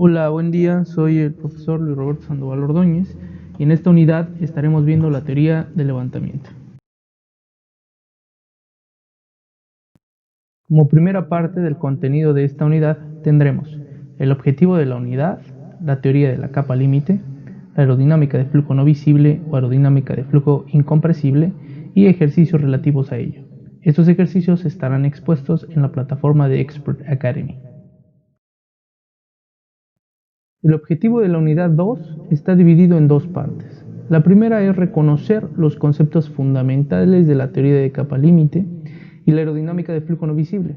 Hola, buen día, soy el profesor Luis Roberto Sandoval Ordóñez y en esta unidad estaremos viendo la teoría del levantamiento. Como primera parte del contenido de esta unidad tendremos el objetivo de la unidad, la teoría de la capa límite, la aerodinámica de flujo no visible o aerodinámica de flujo incompresible y ejercicios relativos a ello. Estos ejercicios estarán expuestos en la plataforma de Expert Academy. El objetivo de la unidad 2 está dividido en dos partes. La primera es reconocer los conceptos fundamentales de la teoría de capa límite y la aerodinámica de flujo no visible,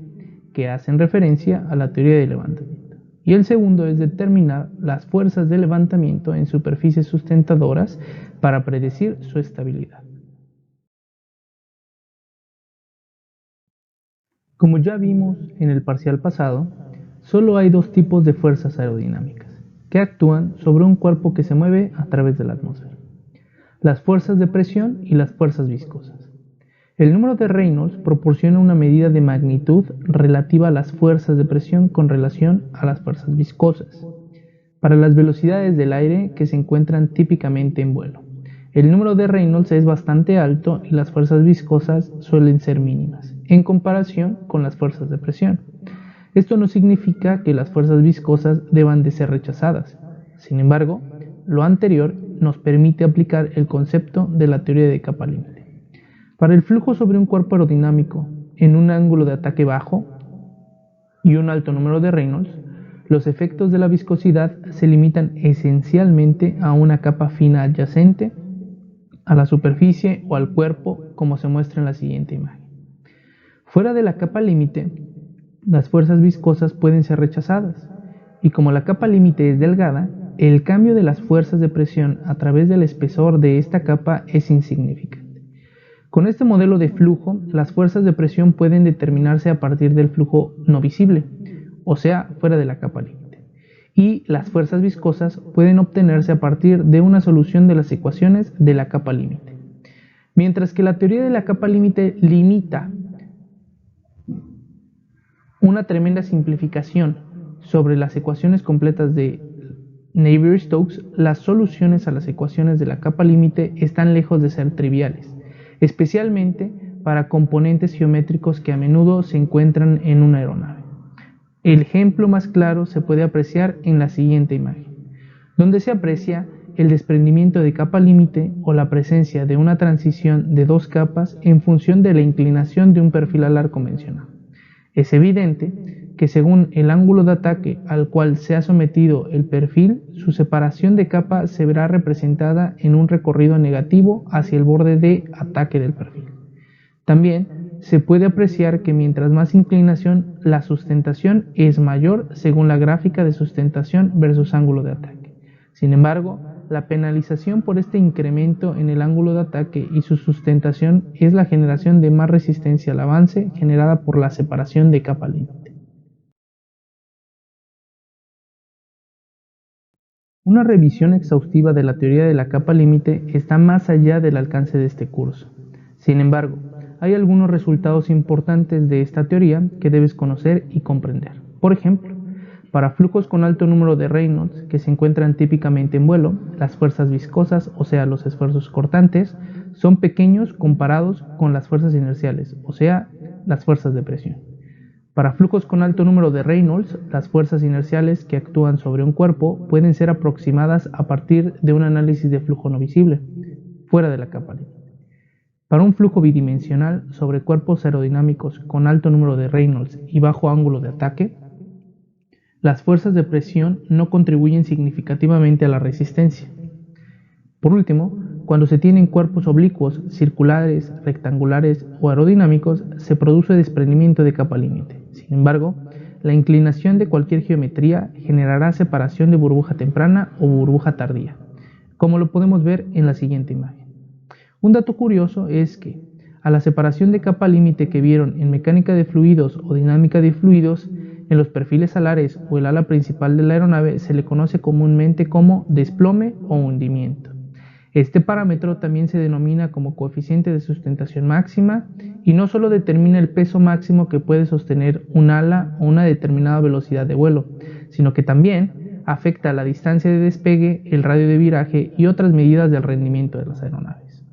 que hacen referencia a la teoría de levantamiento. Y el segundo es determinar las fuerzas de levantamiento en superficies sustentadoras para predecir su estabilidad. Como ya vimos en el parcial pasado, solo hay dos tipos de fuerzas aerodinámicas que actúan sobre un cuerpo que se mueve a través de la atmósfera: las fuerzas de presión y las fuerzas viscosas. El número de Reynolds proporciona una medida de magnitud relativa a las fuerzas de presión con relación a las fuerzas viscosas, para las velocidades del aire que se encuentran típicamente en vuelo. El número de Reynolds es bastante alto y las fuerzas viscosas suelen ser mínimas, en comparación con las fuerzas de presión. Esto no significa que las fuerzas viscosas deban de ser rechazadas. Sin embargo, lo anterior nos permite aplicar el concepto de la teoría de capa límite. Para el flujo sobre un cuerpo aerodinámico en un ángulo de ataque bajo y un alto número de Reynolds, los efectos de la viscosidad se limitan esencialmente a una capa fina adyacente a la superficie o al cuerpo, como se muestra en la siguiente imagen. Fuera de la capa límite, las fuerzas viscosas pueden ser rechazadas, y como la capa límite es delgada, el cambio de las fuerzas de presión a través del espesor de esta capa es insignificante. Con este modelo de flujo, las fuerzas de presión pueden determinarse a partir del flujo no visible, o sea, fuera de la capa límite, y las fuerzas viscosas pueden obtenerse a partir de una solución de las ecuaciones de la capa límite. Mientras que la teoría de la capa límite limita una tremenda simplificación sobre las ecuaciones completas de Navier-Stokes, las soluciones a las ecuaciones de la capa límite están lejos de ser triviales, especialmente para componentes geométricos que a menudo se encuentran en una aeronave. El ejemplo más claro se puede apreciar en la siguiente imagen, donde se aprecia el desprendimiento de capa límite o la presencia de una transición de dos capas en función de la inclinación de un perfil alar convencional. Es evidente que según el ángulo de ataque al cual se ha sometido el perfil, su separación de capa se verá representada en un recorrido negativo hacia el borde de ataque del perfil. También se puede apreciar que mientras más inclinación, la sustentación es mayor según la gráfica de sustentación versus ángulo de ataque. Sin embargo, la penalización por este incremento en el ángulo de ataque y su sustentación es la generación de más resistencia al avance generada por la separación de capa límite. Una revisión exhaustiva de la teoría de la capa límite está más allá del alcance de este curso. Sin embargo, hay algunos resultados importantes de esta teoría que debes conocer y comprender. Por ejemplo, para flujos con alto número de Reynolds que se encuentran típicamente en vuelo, las fuerzas viscosas, o sea, los esfuerzos cortantes, son pequeños comparados con las fuerzas inerciales, o sea, las fuerzas de presión. Para flujos con alto número de Reynolds, las fuerzas inerciales que actúan sobre un cuerpo pueden ser aproximadas a partir de un análisis de flujo no visible, fuera de la capa límite. Para un flujo bidimensional sobre cuerpos aerodinámicos con alto número de Reynolds y bajo ángulo de ataque, las fuerzas de presión no contribuyen significativamente a la resistencia. Por último, cuando se tienen cuerpos oblicuos, circulares, rectangulares o aerodinámicos, se produce desprendimiento de capa límite. Sin embargo, la inclinación de cualquier geometría generará separación de burbuja temprana o burbuja tardía, como lo podemos ver en la siguiente imagen. Un dato curioso es que, a la separación de capa límite que vieron en mecánica de fluidos o dinámica de fluidos, en los perfiles alares o el ala principal de la aeronave se le conoce comúnmente como desplome o hundimiento. Este parámetro también se denomina como coeficiente de sustentación máxima y no solo determina el peso máximo que puede sostener un ala o una determinada velocidad de vuelo, sino que también afecta a la distancia de despegue, el radio de viraje y otras medidas del rendimiento de las aeronaves.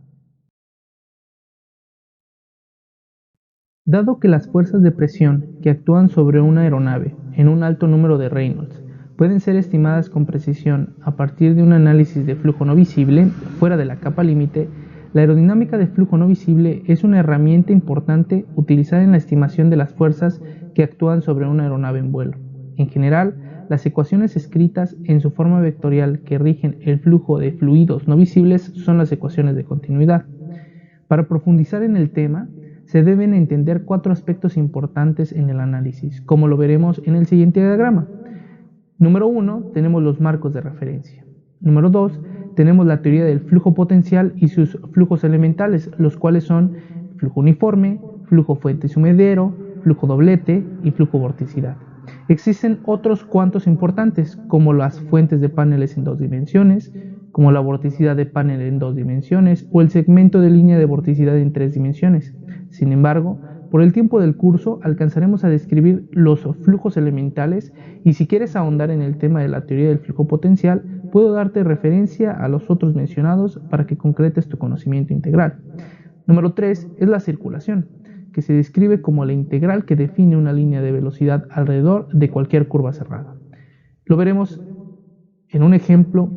Dado que las fuerzas de presión que actúan sobre una aeronave en un alto número de Reynolds pueden ser estimadas con precisión a partir de un análisis de flujo no visible fuera de la capa límite, la aerodinámica de flujo no visible es una herramienta importante utilizada en la estimación de las fuerzas que actúan sobre una aeronave en vuelo. En general, las ecuaciones escritas en su forma vectorial que rigen el flujo de fluidos no visibles son las ecuaciones de continuidad. Para profundizar en el tema, se deben entender 4 aspectos importantes en el análisis, como lo veremos en el siguiente diagrama. Número 1, tenemos los marcos de referencia. Número 2, tenemos la teoría del flujo potencial y sus flujos elementales, los cuales son flujo uniforme, flujo fuente sumidero, flujo doblete y flujo vorticidad. Existen otros cuantos importantes, como las fuentes de paneles en 2 dimensiones, como la vorticidad de panel en 2 dimensiones o el segmento de línea de vorticidad en 3 dimensiones. Sin embargo, por el tiempo del curso alcanzaremos a describir los flujos elementales y si quieres ahondar en el tema de la teoría del flujo potencial, puedo darte referencia a los otros mencionados para que concretes tu conocimiento integral. Número 3 es la circulación, que se describe como la integral que define una línea de velocidad alrededor de cualquier curva cerrada. Lo veremos en un ejemplo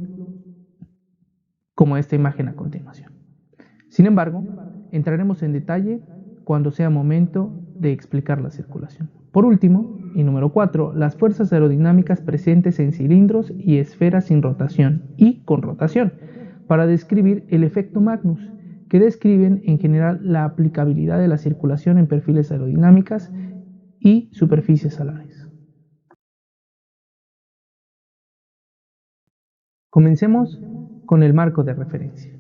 como esta imagen a continuación. Sin embargo, entraremos en detalle cuando sea momento de explicar la circulación. Por último, y número 4, las fuerzas aerodinámicas presentes en cilindros y esferas sin rotación y con rotación, para describir el efecto Magnus, que describen en general la aplicabilidad de la circulación en perfiles aerodinámicas y superficies alares. Comencemos con el marco de referencia.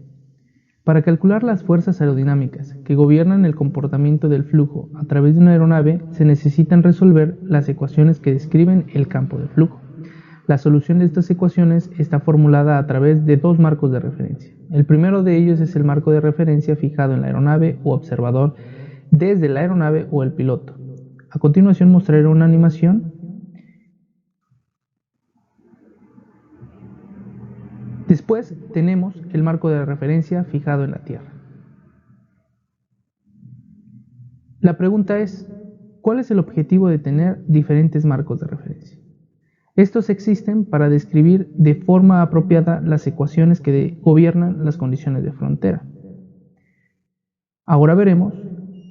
Para calcular las fuerzas aerodinámicas que gobiernan el comportamiento del flujo a través de una aeronave, se necesitan resolver las ecuaciones que describen el campo de flujo. La solución de estas ecuaciones está formulada a través de 2 marcos de referencia. El primero de ellos es el marco de referencia fijado en la aeronave u observador desde la aeronave o el piloto. A continuación mostraré una animación. Después tenemos el marco de referencia fijado en la Tierra. La pregunta es, ¿cuál es el objetivo de tener diferentes marcos de referencia? Estos existen para describir de forma apropiada las ecuaciones que gobiernan las condiciones de frontera. Ahora veremos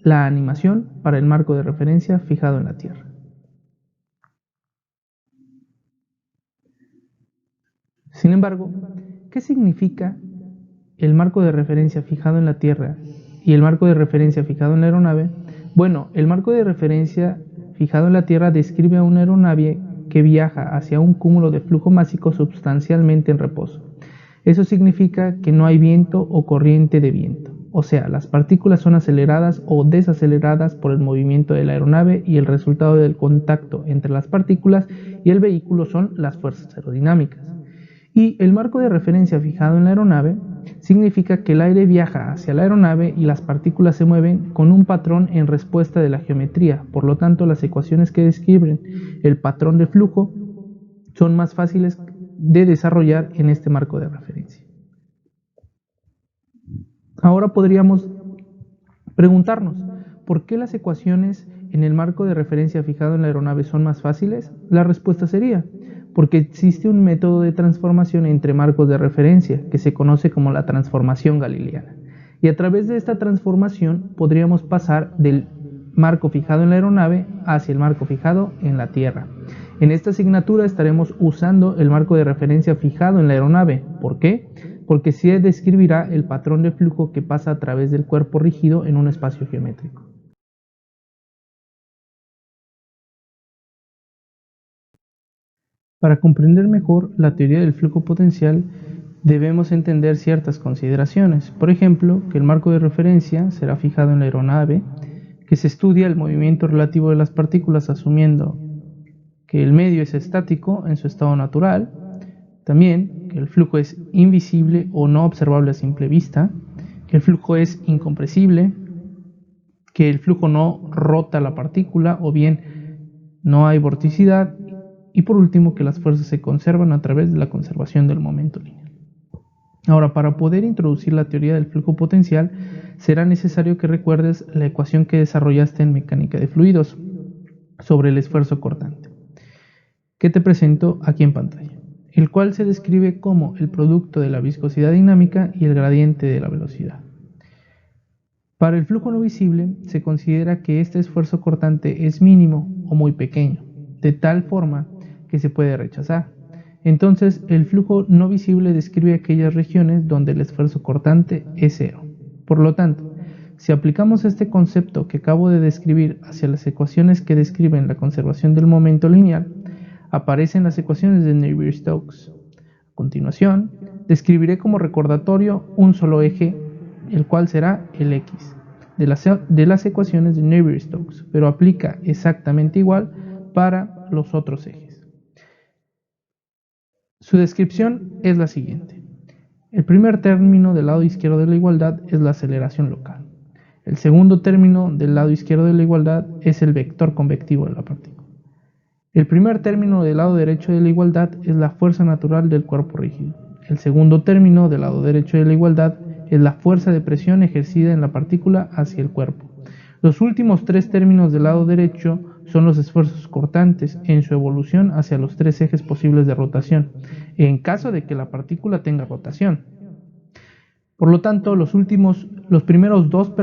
la animación para el marco de referencia fijado en la Tierra. Sin embargo, ¿qué significa el marco de referencia fijado en la Tierra y el marco de referencia fijado en la aeronave? Bueno, el marco de referencia fijado en la Tierra describe a una aeronave que viaja hacia un cúmulo de flujo másico sustancialmente en reposo. Eso significa que no hay viento o corriente de viento, o sea, las partículas son aceleradas o desaceleradas por el movimiento de la aeronave y el resultado del contacto entre las partículas y el vehículo son las fuerzas aerodinámicas. Y el marco de referencia fijado en la aeronave significa que el aire viaja hacia la aeronave y las partículas se mueven con un patrón en respuesta de la geometría. Por lo tanto, las ecuaciones que describen el patrón de flujo son más fáciles de desarrollar en este marco de referencia. Ahora podríamos preguntarnos, ¿por qué las ecuaciones en el marco de referencia fijado en la aeronave son más fáciles? La respuesta sería, porque existe un método de transformación entre marcos de referencia que se conoce como la transformación galileana. Y a través de esta transformación podríamos pasar del marco fijado en la aeronave hacia el marco fijado en la Tierra. En esta asignatura estaremos usando el marco de referencia fijado en la aeronave. ¿Por qué? Porque se describirá el patrón de flujo que pasa a través del cuerpo rígido en un espacio geométrico. Para comprender mejor la teoría del flujo potencial, debemos entender ciertas consideraciones. Por ejemplo, que el marco de referencia será fijado en la aeronave, que se estudia el movimiento relativo de las partículas asumiendo que el medio es estático en su estado natural, también que el flujo es invisible o no observable a simple vista, que el flujo es incompresible, que el flujo no rota la partícula o bien no hay vorticidad y por último que las fuerzas se conservan a través de la conservación del momento lineal. Ahora, para poder introducir la teoría del flujo potencial, será necesario que recuerdes la ecuación que desarrollaste en mecánica de fluidos sobre el esfuerzo cortante, que te presento aquí en pantalla, el cual se describe como el producto de la viscosidad dinámica y el gradiente de la velocidad. Para el flujo no visible, se considera que este esfuerzo cortante es mínimo o muy pequeño, de tal forma que se puede rechazar. Entonces, el flujo no visible describe aquellas regiones donde el esfuerzo cortante es cero. Por lo tanto, si aplicamos este concepto que acabo de describir hacia las ecuaciones que describen la conservación del momento lineal, aparecen las ecuaciones de Navier-Stokes. A continuación, describiré como recordatorio un solo eje, el cual será el X, de las ecuaciones de Navier-Stokes, pero aplica exactamente igual para los otros ejes. Su descripción es la siguiente. El primer término del lado izquierdo de la igualdad es la aceleración local. El segundo término del lado izquierdo de la igualdad es el vector convectivo de la partícula. El primer término del lado derecho de la igualdad es la fuerza natural del cuerpo rígido. El segundo término del lado derecho de la igualdad es la fuerza de presión ejercida en la partícula hacia el cuerpo. Los últimos tres términos del lado derecho son los esfuerzos cortantes en su evolución hacia los tres ejes posibles de rotación, en caso de que la partícula tenga rotación. Por lo tanto, los primeros dos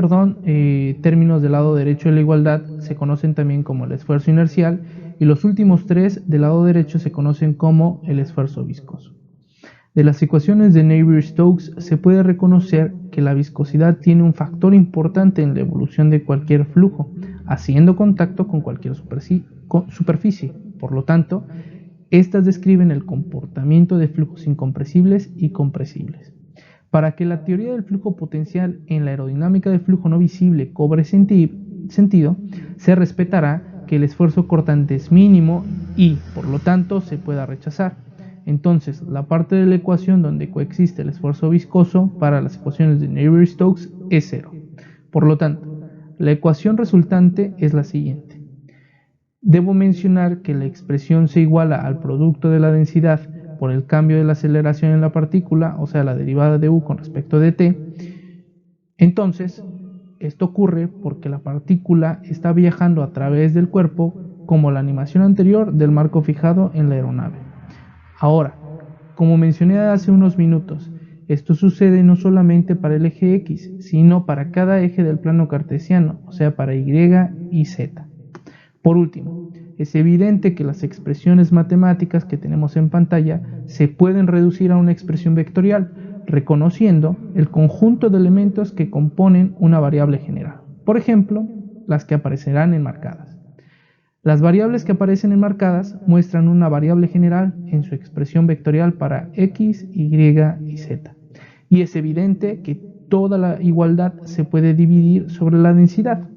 términos del lado derecho de la igualdad se conocen también como el esfuerzo inercial y los últimos tres del lado derecho se conocen como el esfuerzo viscoso. De las ecuaciones de Navier-Stokes se puede reconocer que la viscosidad tiene un factor importante en la evolución de cualquier flujo, haciendo contacto con cualquier superficie. Por lo tanto, estas describen el comportamiento de flujos incompresibles y compresibles. Para que la teoría del flujo potencial en la aerodinámica de flujo no visible cobre sentido, se respetará que el esfuerzo cortante es mínimo y, por lo tanto, se pueda rechazar. Entonces, la parte de la ecuación donde coexiste el esfuerzo viscoso para las ecuaciones de Navier-Stokes es cero. Por lo tanto, la ecuación resultante es la siguiente. Debo mencionar que la expresión se iguala al producto de la densidad por el cambio de la aceleración en la partícula, o sea, la derivada de u con respecto de t. Entonces, esto ocurre porque la partícula está viajando a través del cuerpo como la animación anterior del marco fijado en la aeronave. Ahora, como mencioné hace unos minutos, esto sucede no solamente para el eje X, sino para cada eje del plano cartesiano, o sea, para Y y Z. Por último, es evidente que las expresiones matemáticas que tenemos en pantalla se pueden reducir a una expresión vectorial, reconociendo el conjunto de elementos que componen una variable general. Por ejemplo, las que aparecerán enmarcadas. Las variables que aparecen enmarcadas muestran una variable general en su expresión vectorial para X, Y y Z. Y es evidente que toda la igualdad se puede dividir sobre la densidad.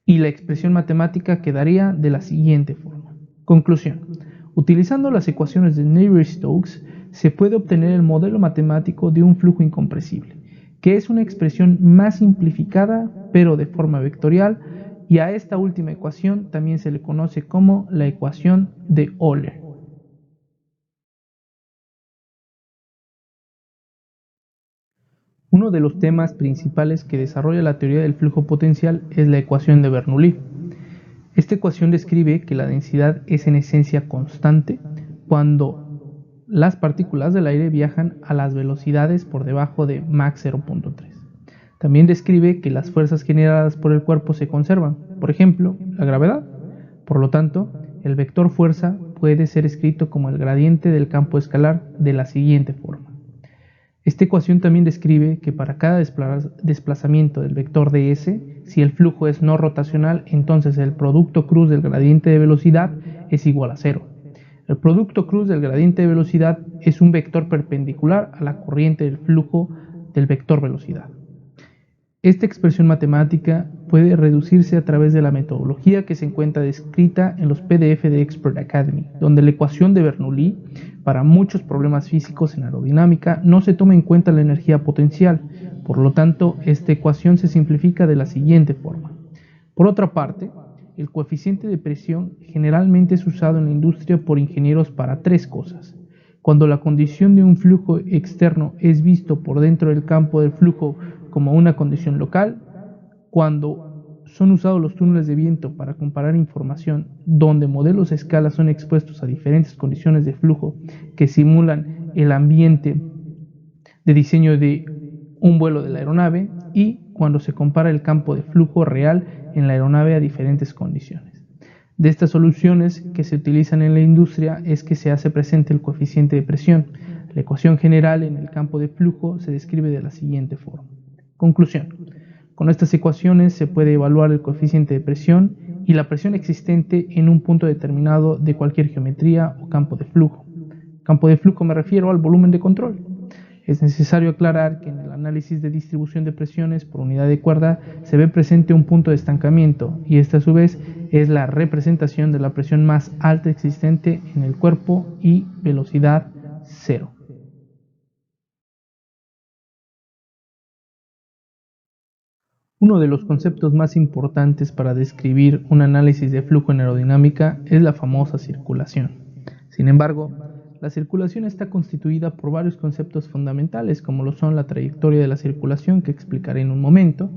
Y la expresión matemática quedaría de la siguiente forma. Conclusión. Utilizando las ecuaciones de Navier-Stokes se puede obtener el modelo matemático de un flujo incompresible, que es una expresión más simplificada pero de forma vectorial, y a esta última ecuación también se le conoce como la ecuación de Euler. Uno de los temas principales que desarrolla la teoría del flujo potencial es la ecuación de Bernoulli. Esta ecuación describe que la densidad es en esencia constante cuando las partículas del aire viajan a las velocidades por debajo de Mach 0.3. También describe que las fuerzas generadas por el cuerpo se conservan, por ejemplo, la gravedad. Por lo tanto, el vector fuerza puede ser escrito como el gradiente del campo escalar de la siguiente forma. Esta ecuación también describe que para cada desplazamiento del vector ds, si el flujo es no rotacional, entonces el producto cruz del gradiente de velocidad es igual a cero. El producto cruz del gradiente de velocidad es un vector perpendicular a la corriente del flujo del vector velocidad. Esta expresión matemática puede reducirse a través de la metodología que se encuentra descrita en los PDF de Expert Academy, donde la ecuación de Bernoulli, para muchos problemas físicos en aerodinámica, no se toma en cuenta la energía potencial. Por lo tanto, esta ecuación se simplifica de la siguiente forma. Por otra parte, el coeficiente de presión generalmente es usado en la industria por ingenieros para tres cosas. Cuando la condición de un flujo externo es visto por dentro del campo del flujo como una condición local, cuando son usados los túneles de viento para comparar información donde modelos a escala son expuestos a diferentes condiciones de flujo que simulan el ambiente de diseño de un vuelo de la aeronave, y cuando se compara el campo de flujo real en la aeronave a diferentes condiciones. De estas soluciones que se utilizan en la industria es que se hace presente el coeficiente de presión. La ecuación general en el campo de flujo se describe de la siguiente forma. Conclusión. Con estas ecuaciones se puede evaluar el coeficiente de presión y la presión existente en un punto determinado de cualquier geometría o campo de flujo. Campo de flujo me refiero al volumen de control. Es necesario aclarar que en el análisis de distribución de presiones por unidad de cuerda se ve presente un punto de estancamiento, y esta a su vez es la representación de la presión más alta existente en el cuerpo y velocidad cero. Uno de los conceptos más importantes para describir un análisis de flujo en aerodinámica es la famosa circulación. Sin embargo, la circulación está constituida por varios conceptos fundamentales, como lo son la trayectoria de la circulación, que explicaré en un momento,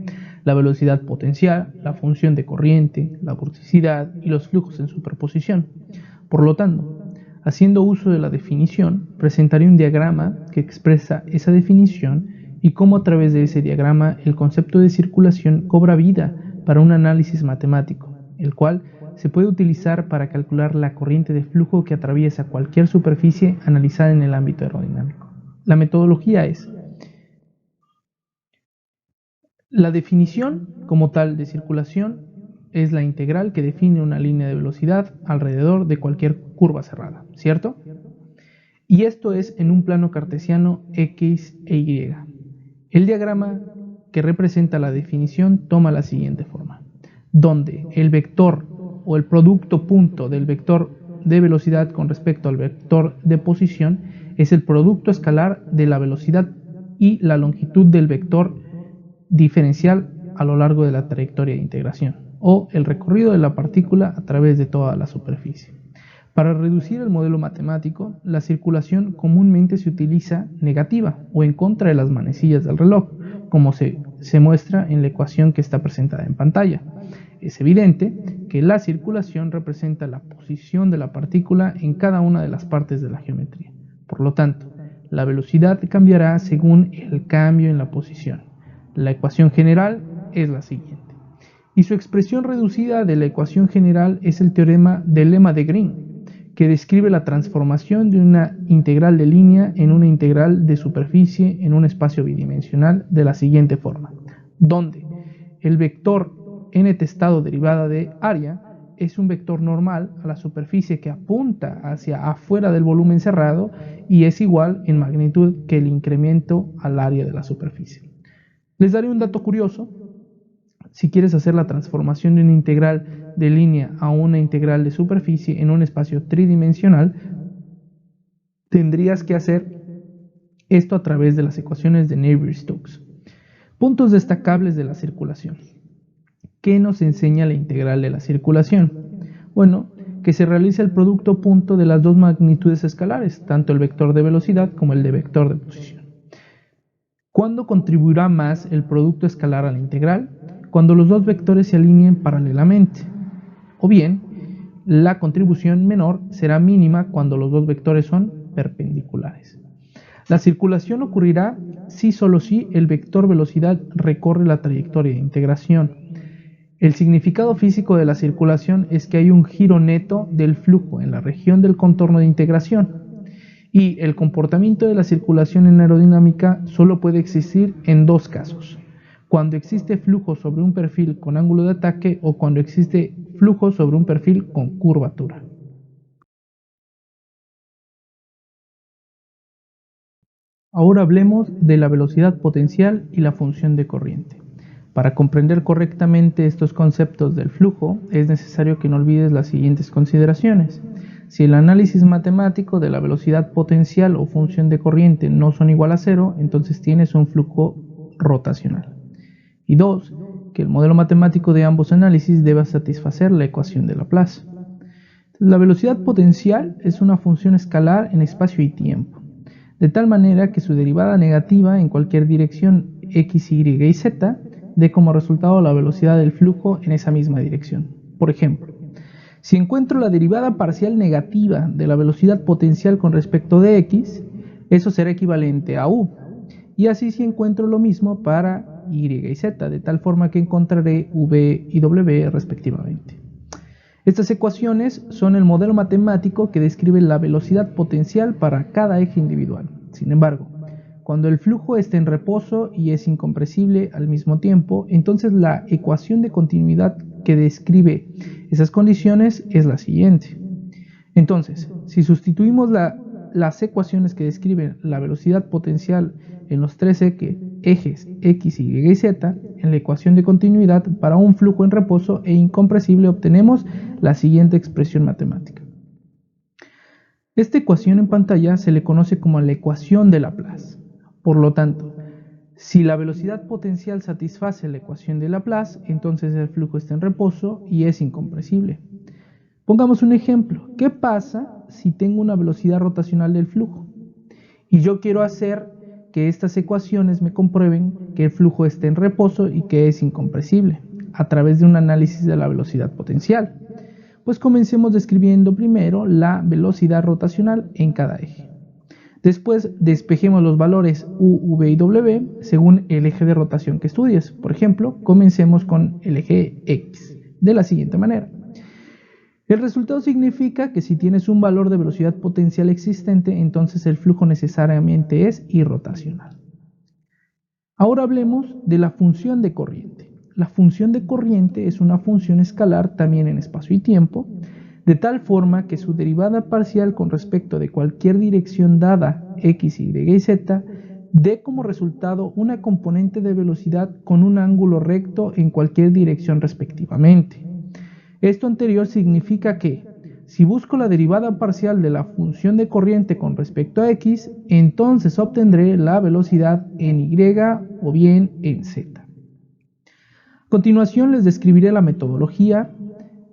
la velocidad potencial, la función de corriente, la vorticidad y los flujos en superposición. Por lo tanto, haciendo uso de la definición, presentaré un diagrama que expresa esa definición y cómo a través de ese diagrama el concepto de circulación cobra vida para un análisis matemático, el cual se puede utilizar para calcular la corriente de flujo que atraviesa cualquier superficie analizada en el ámbito aerodinámico. La metodología es: la definición como tal de circulación es la integral que define una línea de velocidad alrededor de cualquier curva cerrada, ¿cierto? Y esto es en un plano cartesiano X e Y. El diagrama que representa la definición toma la siguiente forma, donde el vector o el producto punto del vector de velocidad con respecto al vector de posición es el producto escalar de la velocidad y la longitud del vector diferencial a lo largo de la trayectoria de integración, o el recorrido de la partícula a través de toda la superficie. Para reducir el modelo matemático, la circulación comúnmente se utiliza negativa o en contra de las manecillas del reloj, como se muestra en la ecuación que está presentada en pantalla. Es evidente que la circulación representa la posición de la partícula en cada una de las partes de la geometría. Por lo tanto, la velocidad cambiará según el cambio en la posición. La ecuación general es la siguiente, y su expresión reducida de la ecuación general es el teorema del lema de Green, que describe la transformación de una integral de línea en una integral de superficie en un espacio bidimensional de la siguiente forma, donde el vector nth estado derivada de área es un vector normal a la superficie que apunta hacia afuera del volumen cerrado y es igual en magnitud que el incremento al área de la superficie. Les daré un dato curioso. Si quieres hacer la transformación de una integral de línea a una integral de superficie en un espacio tridimensional, tendrías que hacer esto a través de las ecuaciones de Navier-Stokes. Puntos destacables de la circulación. ¿Qué nos enseña la integral de la circulación? Bueno, que se realiza el producto punto de las dos magnitudes escalares, tanto el vector de velocidad como el de vector de posición. ¿Cuándo contribuirá más el producto escalar a la integral? Cuando los dos vectores se alineen paralelamente. O bien, la contribución menor será mínima cuando los dos vectores son perpendiculares. La circulación ocurrirá si solo si el vector velocidad recorre la trayectoria de integración. El significado físico de la circulación es que hay un giro neto del flujo en la región del contorno de integración. Y el comportamiento de la circulación en aerodinámica solo puede existir en dos casos: cuando existe flujo sobre un perfil con ángulo de ataque o cuando existe flujo sobre un perfil con curvatura. Ahora hablemos de la velocidad potencial y la función de corriente. Para comprender correctamente estos conceptos del flujo, es necesario que no olvides las siguientes consideraciones. Si el análisis matemático de la velocidad potencial o función de corriente no son igual a cero, entonces tienes un flujo rotacional. Y dos, que el modelo matemático de ambos análisis debe satisfacer la ecuación de Laplace. La velocidad potencial es una función escalar en espacio y tiempo, de tal manera que su derivada negativa en cualquier dirección x, y y z dé como resultado la velocidad del flujo en esa misma dirección. Por ejemplo, si encuentro la derivada parcial negativa de la velocidad potencial con respecto de x, eso será equivalente a u. Y así si encuentro lo mismo para y y z, de tal forma que encontraré v y w respectivamente. Estas ecuaciones son el modelo matemático que describe la velocidad potencial para cada eje individual. Sin embargo, cuando el flujo está en reposo y es incompresible al mismo tiempo, entonces la ecuación de continuidad que describe esas condiciones es la siguiente. Entonces, si sustituimos las ecuaciones que describen la velocidad potencial en los tres ejes x, y z en la ecuación de continuidad para un flujo en reposo e incompresible, obtenemos la siguiente expresión matemática. Esta ecuación en pantalla se le conoce como la ecuación de Laplace. Por lo tanto, si la velocidad potencial satisface la ecuación de Laplace, entonces el flujo está en reposo y es incompresible. Pongamos un ejemplo. ¿Qué pasa si tengo una velocidad rotacional del flujo? Y yo quiero hacer que estas ecuaciones me comprueben que el flujo está en reposo y que es incompresible a través de un análisis de la velocidad potencial. Pues comencemos describiendo primero la velocidad rotacional en cada eje. Después despejemos los valores u, v y w según el eje de rotación que estudies. Por ejemplo, comencemos con el eje x de la siguiente manera. El resultado significa que si tienes un valor de velocidad potencial existente, entonces el flujo necesariamente es irrotacional. Ahora hablemos de la función de corriente. La función de corriente es una función escalar también en espacio y tiempo, de tal forma que su derivada parcial con respecto de cualquier dirección dada x, y y z dé como resultado una componente de velocidad con un ángulo recto en cualquier dirección respectivamente. Esto anterior significa que, si busco la derivada parcial de la función de corriente con respecto a x, entonces obtendré la velocidad en y o bien en z. A continuación les describiré la metodología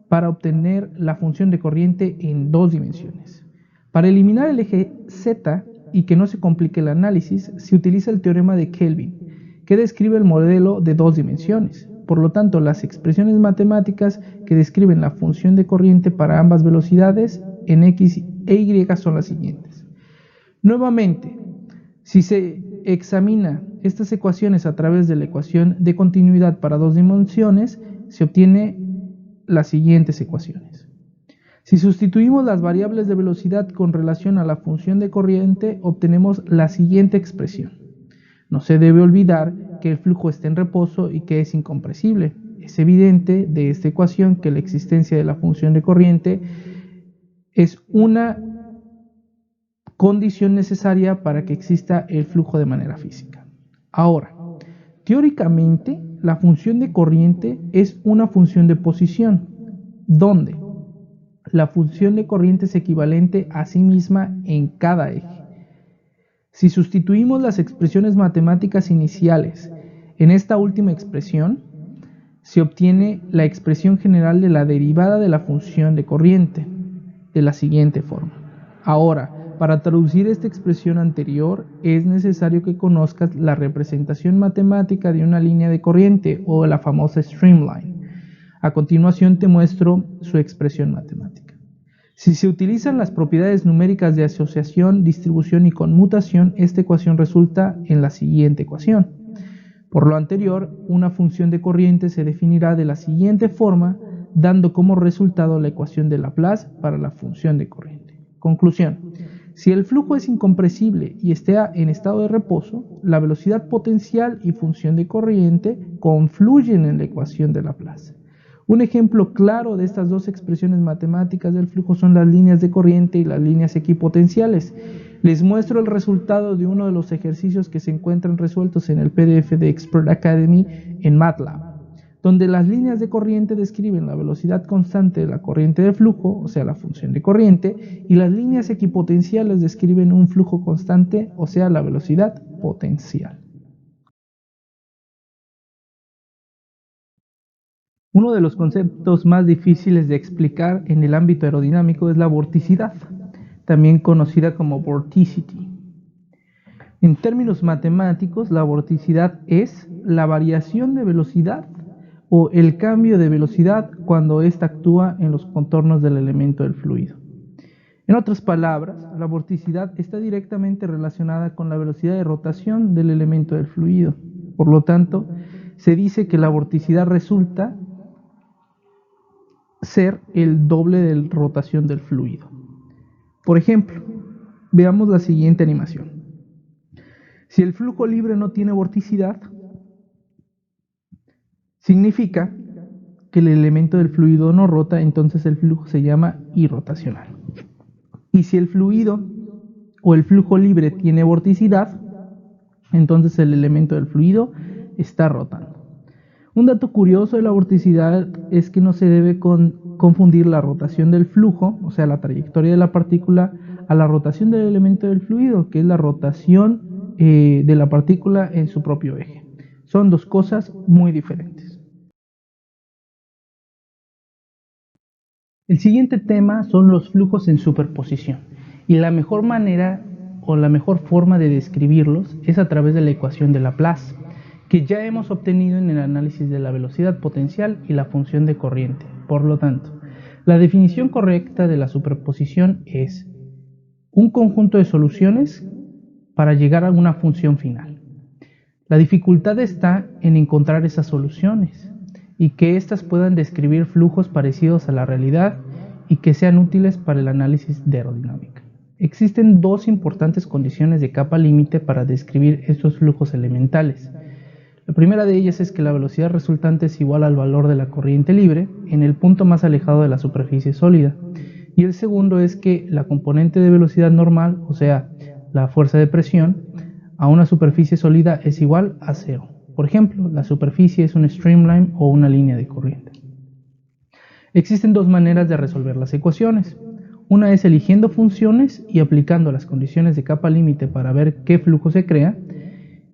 para obtener la función de corriente en dos dimensiones. Para eliminar el eje z y que no se complique el análisis, se utiliza el teorema de Kelvin, que describe el modelo de dos dimensiones. Por lo tanto, las expresiones matemáticas que describen la función de corriente para ambas velocidades en x e y son las siguientes. Nuevamente, si se examina estas ecuaciones a través de la ecuación de continuidad para dos dimensiones, se obtiene las siguientes ecuaciones. Si sustituimos las variables de velocidad con relación a la función de corriente, obtenemos la siguiente expresión. No se debe olvidar que el flujo está en reposo y que es incompresible. Es evidente de esta ecuación que la existencia de la función de corriente es una condición necesaria para que exista el flujo de manera física. Ahora, teóricamente, la función de corriente es una función de posición, donde la función de corriente es equivalente a sí misma en cada eje. Si sustituimos las expresiones matemáticas iniciales en esta última expresión, se obtiene la expresión general de la derivada de la función de corriente, de la siguiente forma. Ahora, para traducir esta expresión anterior, es necesario que conozcas la representación matemática de una línea de corriente o la famosa streamline. A continuación te muestro su expresión matemática. Si se utilizan las propiedades numéricas de asociación, distribución y conmutación, esta ecuación resulta en la siguiente ecuación. Por lo anterior, una función de corriente se definirá de la siguiente forma, dando como resultado la ecuación de Laplace para la función de corriente. Conclusión. Si el flujo es incompresible y está en estado de reposo, la velocidad potencial y función de corriente confluyen en la ecuación de Laplace. Un ejemplo claro de estas dos expresiones matemáticas del flujo son las líneas de corriente y las líneas equipotenciales. Les muestro el resultado de uno de los ejercicios que se encuentran resueltos en el PDF de Expert Academy en MATLAB, donde las líneas de corriente describen la velocidad constante de la corriente de flujo, o sea, la función de corriente, y las líneas equipotenciales describen un flujo constante, o sea, la velocidad potencial. Uno de los conceptos más difíciles de explicar en el ámbito aerodinámico es la vorticidad, también conocida como vorticity. En términos matemáticos, la vorticidad es la variación de velocidad o el cambio de velocidad cuando ésta actúa en los contornos del elemento del fluido. En otras palabras, la vorticidad está directamente relacionada con la velocidad de rotación del elemento del fluido. Por lo tanto, se dice que la vorticidad resulta ser el doble de la rotación del fluido. Por ejemplo, veamos la siguiente animación. Si el flujo libre no tiene vorticidad, significa que el elemento del fluido no rota, entonces el flujo se llama irrotacional. Y si el fluido o el flujo libre tiene vorticidad, entonces el elemento del fluido está rotando. Un dato curioso de la vorticidad es que no se debe confundir la rotación del flujo, o sea, la trayectoria de la partícula, a la rotación del elemento del fluido, que es la rotación de la partícula en su propio eje. Son dos cosas muy diferentes. El siguiente tema son los flujos en superposición, y la mejor manera o la mejor forma de describirlos es a través de la ecuación de Laplace, que ya hemos obtenido en el análisis de la velocidad potencial y la función de corriente. Por lo tanto, la definición correcta de la superposición es un conjunto de soluciones para llegar a una función final. La dificultad está en encontrar esas soluciones y que éstas puedan describir flujos parecidos a la realidad y que sean útiles para el análisis de aerodinámica. Existen dos importantes condiciones de capa límite para describir estos flujos elementales. La primera de ellas es que la velocidad resultante es igual al valor de la corriente libre en el punto más alejado de la superficie sólida. Y el segundo es que la componente de velocidad normal, o sea, la fuerza de presión, a una superficie sólida es igual a cero. Por ejemplo, la superficie es un streamline o una línea de corriente. Existen dos maneras de resolver las ecuaciones. Una es eligiendo funciones y aplicando las condiciones de capa límite para ver qué flujo se crea.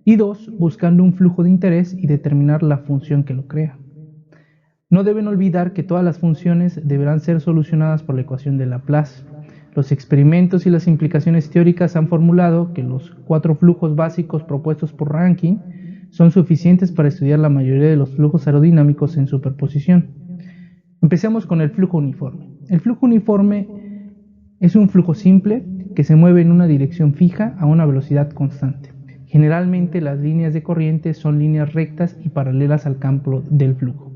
Y dos, buscando un flujo de interés y determinar la función que lo crea. No deben olvidar que todas las funciones deberán ser solucionadas por la ecuación de Laplace. Los experimentos y las implicaciones teóricas han formulado que los 4 flujos básicos propuestos por Rankine son suficientes para estudiar la mayoría de los flujos aerodinámicos en superposición. Empecemos con el flujo uniforme. El flujo uniforme es un flujo simple que se mueve en una dirección fija a una velocidad constante. Generalmente las líneas de corriente son líneas rectas y paralelas al campo del flujo.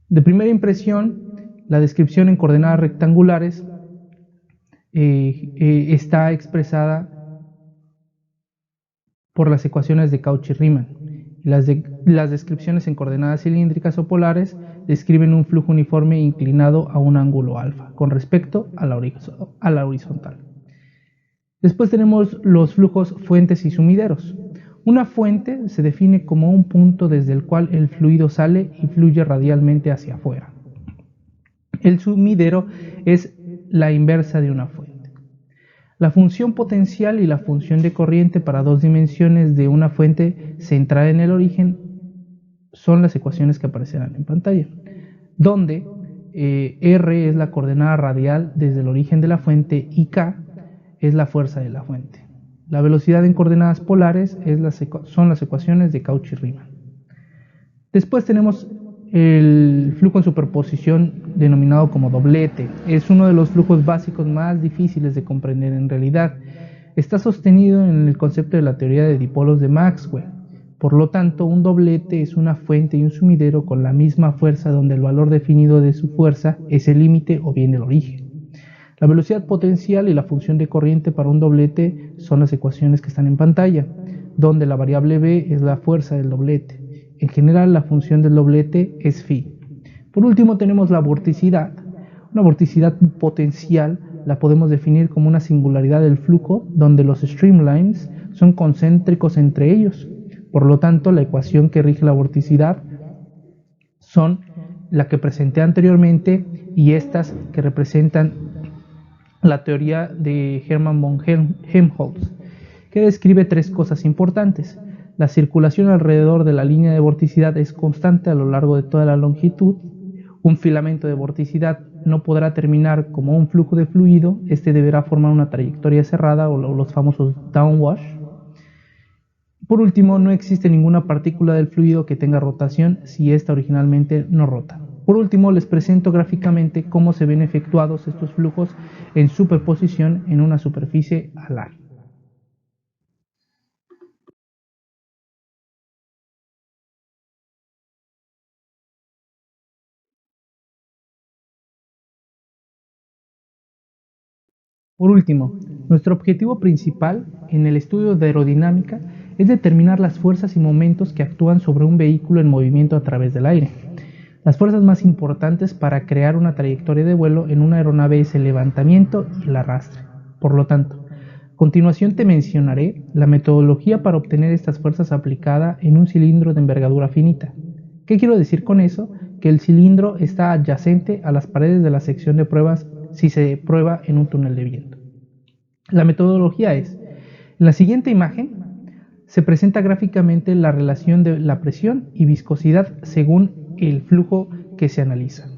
De primera impresión, la descripción en coordenadas rectangulares está expresada por las ecuaciones de Cauchy-Riemann. Las descripciones en coordenadas cilíndricas o polares describen un flujo uniforme inclinado a un ángulo alfa con respecto a la horizontal. Después tenemos los flujos fuentes y sumideros. Una fuente se define como un punto desde el cual el fluido sale y fluye radialmente hacia afuera. El sumidero es la inversa de una fuente. La función potencial y la función de corriente para dos dimensiones de una fuente centrada en el origen son las ecuaciones que aparecerán en pantalla, donde R es la coordenada radial desde el origen de la fuente y K es la fuerza de la fuente. La velocidad en coordenadas polares son las ecuaciones de Cauchy-Riemann. Después tenemos el flujo en superposición denominado como doblete. Es uno de los flujos básicos más difíciles de comprender en realidad. Está sostenido en el concepto de la teoría de dipolos de Maxwell. Por lo tanto, un doblete es una fuente y un sumidero con la misma fuerza donde el valor definido de su fuerza es el límite o bien el origen. La velocidad potencial y la función de corriente para un doblete son las ecuaciones que están en pantalla, donde la variable b es la fuerza del doblete. En general, la función del doblete es phi. Por último, tenemos la vorticidad. Una vorticidad potencial la podemos definir como una singularidad del flujo donde los streamlines son concéntricos entre ellos. Por lo tanto, la ecuación que rige la vorticidad son la que presenté anteriormente y estas que representan la teoría de Hermann von Helmholtz, que describe tres cosas importantes: La circulación alrededor de la línea de vorticidad es constante a lo largo de toda la longitud. Un filamento de vorticidad no podrá terminar como un flujo de fluido, este deberá formar una trayectoria cerrada o los famosos downwash. Por último, no existe ninguna partícula del fluido que tenga rotación si ésta originalmente no rota. Por último, les presento gráficamente cómo se ven efectuados estos flujos en superposición en una superficie alar. Por último, nuestro objetivo principal en el estudio de aerodinámica es determinar las fuerzas y momentos que actúan sobre un vehículo en movimiento a través del aire. Las fuerzas más importantes para crear una trayectoria de vuelo en una aeronave es el levantamiento y el arrastre. Por lo tanto, a continuación te mencionaré la metodología para obtener estas fuerzas aplicada en un cilindro de envergadura finita. ¿Qué quiero decir con eso? Que el cilindro está adyacente a las paredes de la sección de pruebas si se prueba en un túnel de viento. La metodología es, en la siguiente imagen se presenta gráficamente la relación de la presión y viscosidad según el flujo que se analiza.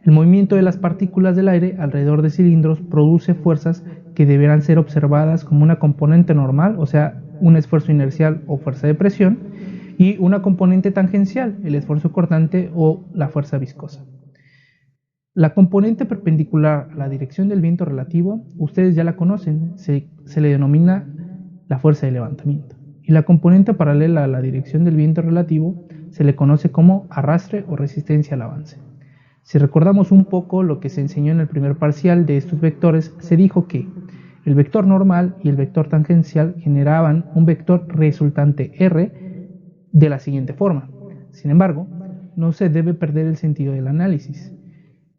El movimiento de las partículas del aire alrededor de cilindros produce fuerzas que deberán ser observadas como una componente normal, o sea, un esfuerzo inercial o fuerza de presión, y una componente tangencial, el esfuerzo cortante o la fuerza viscosa. La componente perpendicular a la dirección del viento relativo, ustedes ya la conocen, se le denomina la fuerza de levantamiento. Y la componente paralela a la dirección del viento relativo se le conoce como arrastre o resistencia al avance. Si recordamos un poco lo que se enseñó en el primer parcial de estos vectores, se dijo que el vector normal y el vector tangencial generaban un vector resultante R de la siguiente forma. Sin embargo, no se debe perder el sentido del análisis.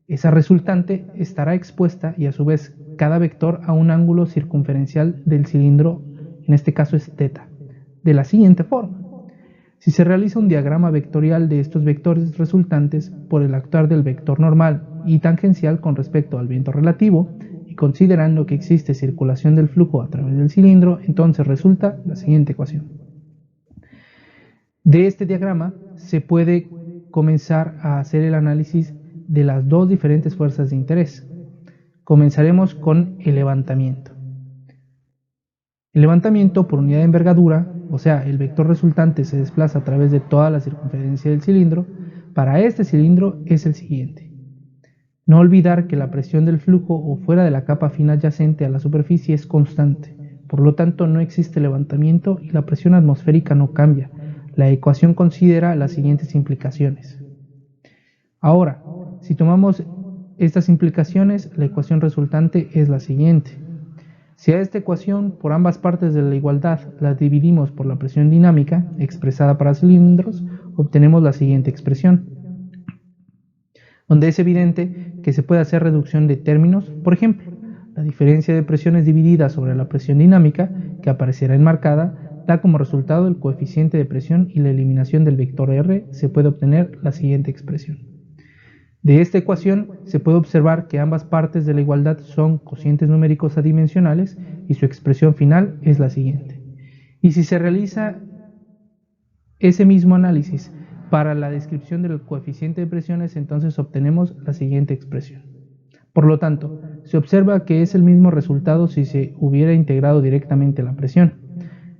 Esa resultante estará expuesta y a su vez cada vector a un ángulo circunferencial del cilindro, en este caso es θ, de la siguiente forma. Si se realiza un diagrama vectorial de estos vectores resultantes por el actuar del vector normal y tangencial con respecto al viento relativo, y considerando que existe circulación del flujo a través del cilindro, entonces resulta la siguiente ecuación. De este diagrama se puede comenzar a hacer el análisis de las dos diferentes fuerzas de interés. Comenzaremos con el levantamiento. El levantamiento por unidad de envergadura, o sea, el vector resultante se desplaza a través de toda la circunferencia del cilindro, para este cilindro es el siguiente. No olvidar que la presión del flujo o fuera de la capa fina adyacente a la superficie es constante, por lo tanto no existe levantamiento y la presión atmosférica no cambia. La ecuación considera las siguientes implicaciones. Ahora, si tomamos estas implicaciones, la ecuación resultante es la siguiente. Si a esta ecuación por ambas partes de la igualdad la dividimos por la presión dinámica expresada para cilindros, obtenemos la siguiente expresión, donde es evidente que se puede hacer reducción de términos. Por ejemplo, la diferencia de presiones dividida sobre la presión dinámica, que aparecerá enmarcada, da como resultado el coeficiente de presión y la eliminación del vector R se puede obtener la siguiente expresión. De esta ecuación se puede observar que ambas partes de la igualdad son cocientes numéricos adimensionales y su expresión final es la siguiente. Y si se realiza ese mismo análisis para la descripción del coeficiente de presiones, entonces obtenemos la siguiente expresión. Por lo tanto, se observa que es el mismo resultado si se hubiera integrado directamente la presión.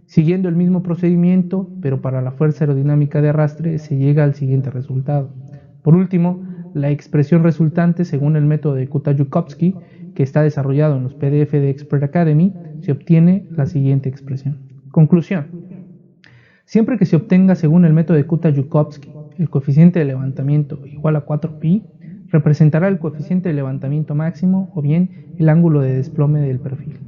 Siguiendo el mismo procedimiento, pero para la fuerza aerodinámica de arrastre, se llega al siguiente resultado. Por último, la expresión resultante según el método de Kutajukovsky, que está desarrollado en los PDF de Expert Academy, se obtiene la siguiente expresión. Conclusión. Siempre que se obtenga según el método de Kutajukovsky el coeficiente de levantamiento igual a 4pi, representará el coeficiente de levantamiento máximo o bien el ángulo de desplome del perfil.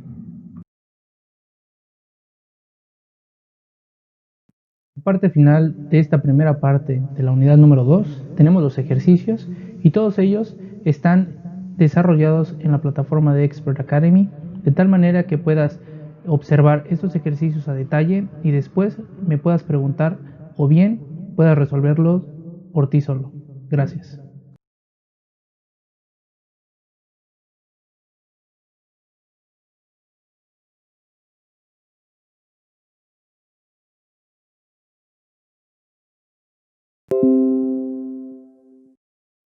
En la parte final de esta primera parte de la unidad número 2 tenemos los ejercicios y todos ellos están desarrollados en la plataforma de Expert Academy, de tal manera que puedas observar estos ejercicios a detalle y después me puedas preguntar o bien puedas resolverlos por ti solo. Gracias.